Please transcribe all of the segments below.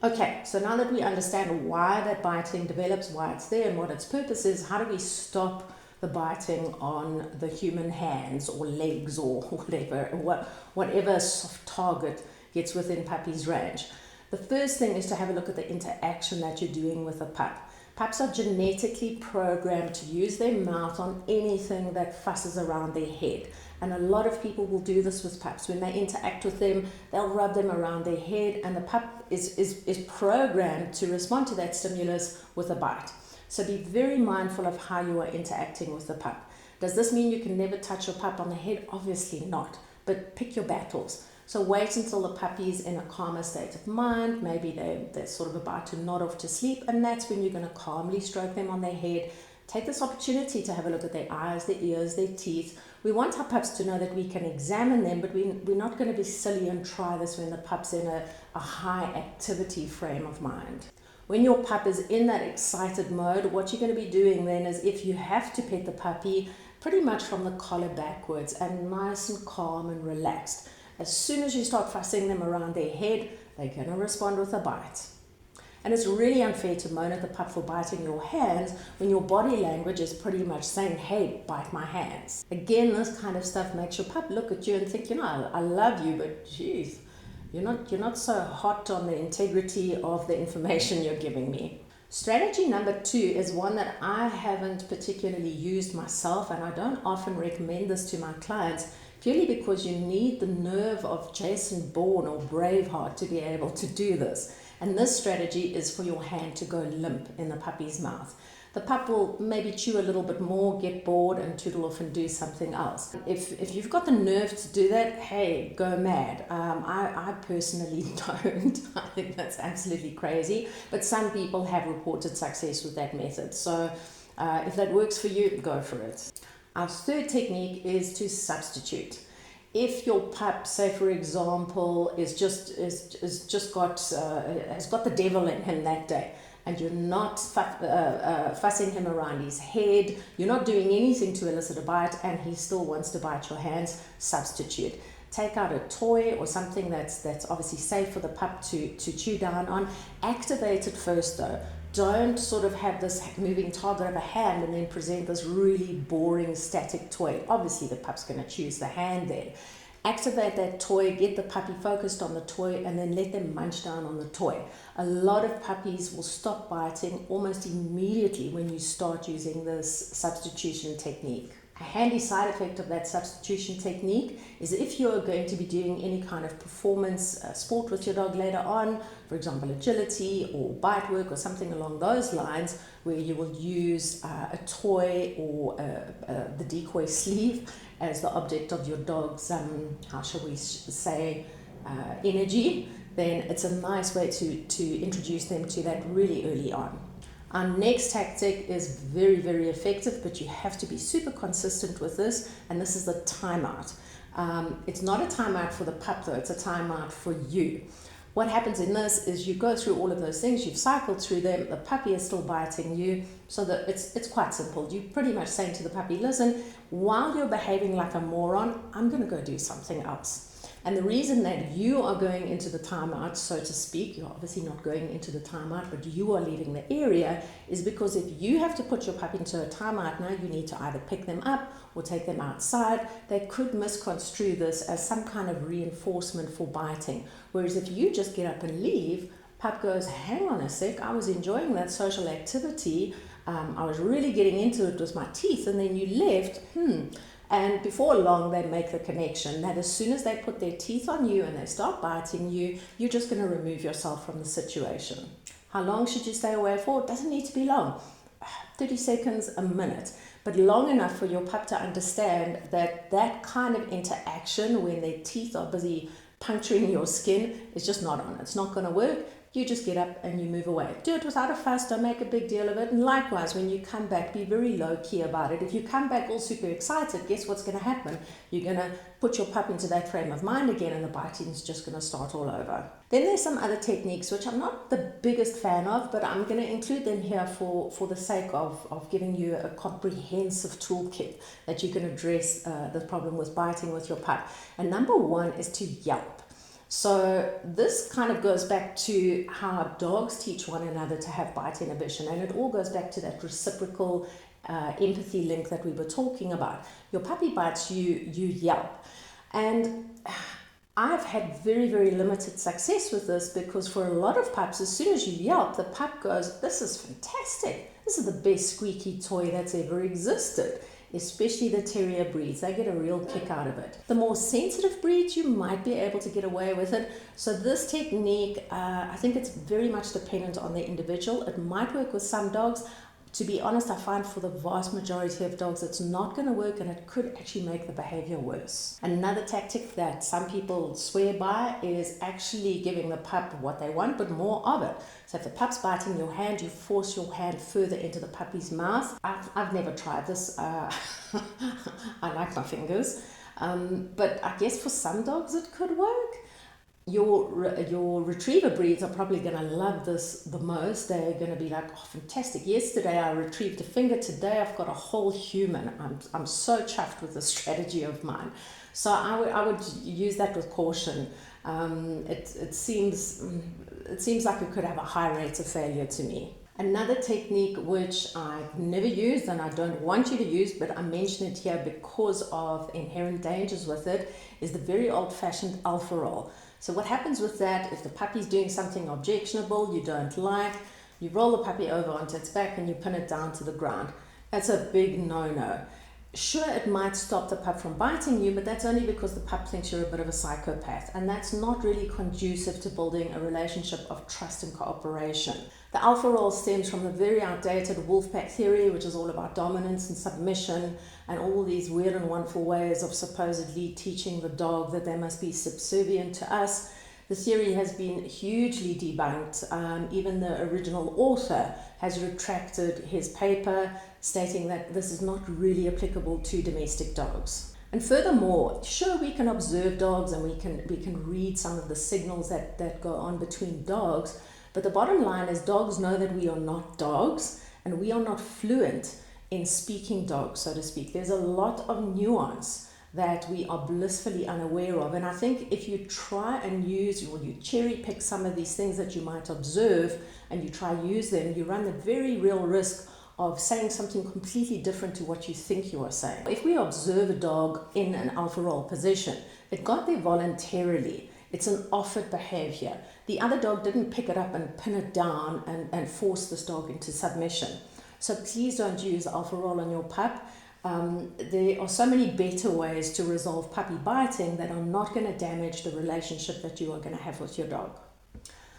Okay, so now that we understand why that biting develops, why it's there and what its purpose is, how do we stop the biting on the human hands or legs or whatever soft target gets within puppy's range? The first thing is to have a look at the interaction that you're doing with the pup. Pups are genetically programmed to use their mouth on anything that fusses around their head. And a lot of people will do this with pups. When they interact with them, they'll rub them around their head, and the pup is programmed to respond to that stimulus with a bite. So be very mindful of how you are interacting with the pup. Does this mean you can never touch your pup on the head? Obviously not, but pick your battles. So wait until the puppy is in a calmer state of mind. Maybe they're sort of about to nod off to sleep, and that's when you're going to calmly stroke them on their head. Take this opportunity to have a look at their eyes, their ears, their teeth. We want our pups to know that we can examine them, but we're not going to be silly and try this when the pup's in a high activity frame of mind. When your pup is in that excited mode, what you're going to be doing then is, if you have to pet the puppy, pretty much from the collar backwards and nice and calm and relaxed. As soon as you start fussing them around their head, they're going to respond with a bite. And it's really unfair to moan at the pup for biting your hands when your body language is pretty much saying, hey, bite my hands. Again, this kind of stuff makes your pup look at you and think, I love you, but geez, you're not so hot on the integrity of the information you're giving me. Strategy number 2 is one that I haven't particularly used myself, and I don't often recommend this to my clients, purely because you need the nerve of Jason Bourne or Braveheart to be able to do this. And this strategy is for your hand to go limp in the puppy's mouth. The pup will maybe chew a little bit more, get bored, and tootle off and do something else. If you've got the nerve to do that, hey, go mad. I personally don't. I think that's absolutely crazy. But some people have reported success with that method. So if that works for you, go for it. Our third technique is to substitute. If your pup, say for example, has got the devil in him that day, and you're not fussing him around his head, you're not doing anything to elicit a bite, and he still wants to bite your hands, substitute. Take out a toy or something that's obviously safe for the pup to chew down on. Activate it first though. Don't sort of have this moving target of a hand and then present this really boring static toy. Obviously the pup's going to choose the hand then. Activate that toy, get the puppy focused on the toy, and then let them munch down on the toy. A lot of puppies will stop biting almost immediately when you start using this substitution technique. A handy side effect of that substitution technique is if you're going to be doing any kind of performance sport with your dog later on, for example agility or bite work or something along those lines, where you will use a toy or the decoy sleeve as the object of your dog's, how shall we say, energy, then it's a nice way to introduce them to that really early on. Our next tactic is very, very effective, but you have to be super consistent with this, and this is the timeout. It's not a timeout for the pup though, it's a timeout for you. What happens in this is you go through all of those things, you've cycled through them, the puppy is still biting you, so that it's quite simple. You pretty much saying to the puppy, listen, while you're behaving like a moron, I'm going to go do something else. And the reason that you are going into the timeout, so to speak, you're obviously not going into the timeout, but you are leaving the area, is because if you have to put your puppy into a timeout now, you need to either pick them up or take them outside. They could misconstrue this as some kind of reinforcement for biting. Whereas if you just get up and leave, pup goes, hang on a sec, I was enjoying that social activity, I was really getting into it with my teeth, and then you left, And before long, they make the connection that as soon as they put their teeth on you and they start biting you, you're just going to remove yourself from the situation. How long should you stay away for? It doesn't need to be long. 30 seconds, a minute. But long enough for your pup to understand that that kind of interaction when their teeth are busy puncturing your skin is just not on. It's not going to work. You just get up and you move away. Do it without a fuss, don't make a big deal of it. And likewise, when you come back, be very low-key about it. If you come back all super excited, guess what's going to happen? You're going to put your pup into that frame of mind again, and the biting is just going to start all over. Then there's some other techniques, which I'm not the biggest fan of, but I'm going to include them here for the sake of giving you a comprehensive toolkit that you can address the problem with biting with your pup. And number one is to yelp. So this kind of goes back to how dogs teach one another to have bite inhibition, and it all goes back to that reciprocal empathy link that we were talking about. Your puppy bites you, you yelp. And I've had very, very limited success with this, because for a lot of pups, as soon as you yelp, the pup goes, this is fantastic. This is the best squeaky toy that's ever existed. Especially the terrier breeds, they get a real kick out of it. The more sensitive breeds, you might be able to get away with it. So this technique, I think it's very much dependent on the individual. It might work with some dogs. To be honest, I find for the vast majority of dogs, it's not going to work, and it could actually make the behavior worse. Another tactic that some people swear by is actually giving the pup what they want, but more of it. So if the pup's biting your hand, you force your hand further into the puppy's mouth. I've never tried this. I like my fingers. But I guess for some dogs it could work. Your retriever breeds are probably going to love this the most. They're going to be like, oh, fantastic. Yesterday I retrieved a finger. Today I've got a whole human. I'm so chuffed with the strategy of mine. So I would use that with caution. It seems like it could have a high rate of failure to me. Another technique which I've never used and I don't want you to use, but I mention it here because of inherent dangers with it, is the very old-fashioned alpha roll. So what happens with that, if the puppy's doing something objectionable you don't like, you roll the puppy over onto its back and you pin it down to the ground. That's a big no-no. Sure, it might stop the pup from biting you, but that's only because the pup thinks you're a bit of a psychopath, and that's not really conducive to building a relationship of trust and cooperation. The alpha roll stems from the very outdated wolf pack theory, which is all about dominance and submission and all these weird and wonderful ways of supposedly teaching the dog that they must be subservient to us. The theory has been hugely debunked. Even the original author has retracted his paper, stating that this is not really applicable to domestic dogs. And furthermore, sure, we can observe dogs and we can read some of the signals that go on between dogs, but the bottom line is dogs know that we are not dogs, and we are not fluent in speaking dog, so to speak. There's a lot of nuance that we are blissfully unaware of. And I think if you try and use, or you cherry pick some of these things that you might observe and you try use them, you run the very real risk of saying something completely different to what you think you are saying. If we observe a dog in an alpha roll position, it got there voluntarily. It's an offered behavior. The other dog didn't pick it up and pin it down and force this dog into submission. So please don't use alpha roll on your pup. There are so many better ways to resolve puppy biting that are not going to damage the relationship that you are going to have with your dog.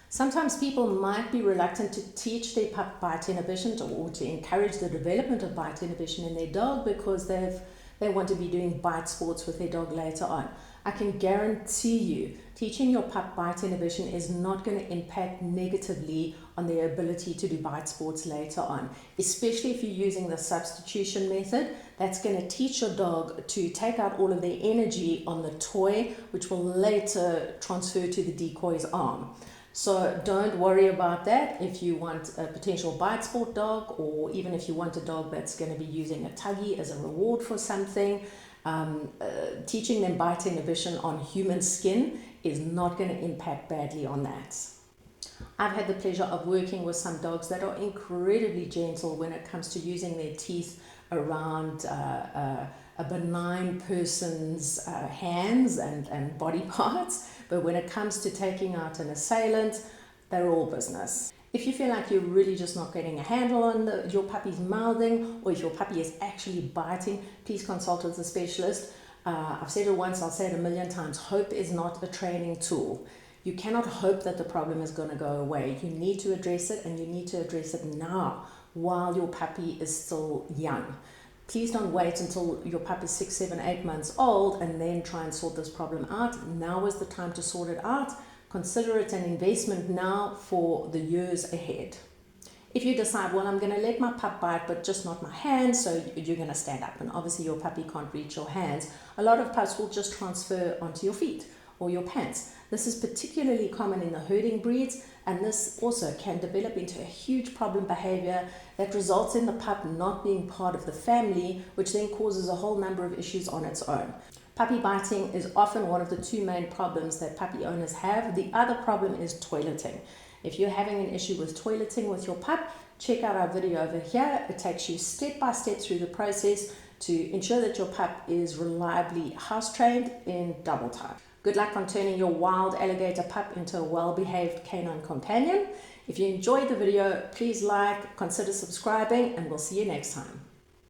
Sometimes people might be reluctant to teach their pup bite inhibition or to encourage the development of bite inhibition in their dog because they want to be doing bite sports with their dog later on. I can guarantee you, teaching your pup bite inhibition is not going to impact negatively on their ability to do bite sports later on, especially if you're using the substitution method. That's going to teach your dog to take out all of their energy on the toy, which will later transfer to the decoy's arm. So don't worry about that if you want a potential bite sport dog, or even if you want a dog that's going to be using a tuggy as a reward for something. Teaching them bite inhibition on human skin is not going to impact badly on that. I've had the pleasure of working with some dogs that are incredibly gentle when it comes to using their teeth around a benign person's hands and body parts, but when it comes to taking out an assailant, they're all business. If you feel like you're really just not getting a handle on your puppy's mouthing, or if your puppy is actually biting, please consult with a specialist. I've said it once, I'll say it a million times. Hope is not a training tool. You cannot hope that the problem is going to go away. You need to address it, and you need to address it now while your puppy is still young. Please don't wait until your pup is 6, 7, 8 months old and then try and sort this problem out. Now is the time to sort it out. Consider it an investment now for the years ahead. If you decide, well, I'm going to let my pup bite, but just not my hands, so you're going to stand up, and obviously your puppy can't reach your hands, a lot of pups will just transfer onto your feet or your pants. This is particularly common in the herding breeds, and this also can develop into a huge problem behavior that results in the pup not being part of the family, which then causes a whole number of issues on its own. Puppy biting is often one of the two main problems that puppy owners have. The other problem is toileting. If you're having an issue with toileting with your pup, check out our video over here. It takes you step by step through the process to ensure that your pup is reliably house trained in double time. Good luck on turning your wild alligator pup into a well-behaved canine companion. If you enjoyed the video, please like, consider subscribing, and we'll see you next time.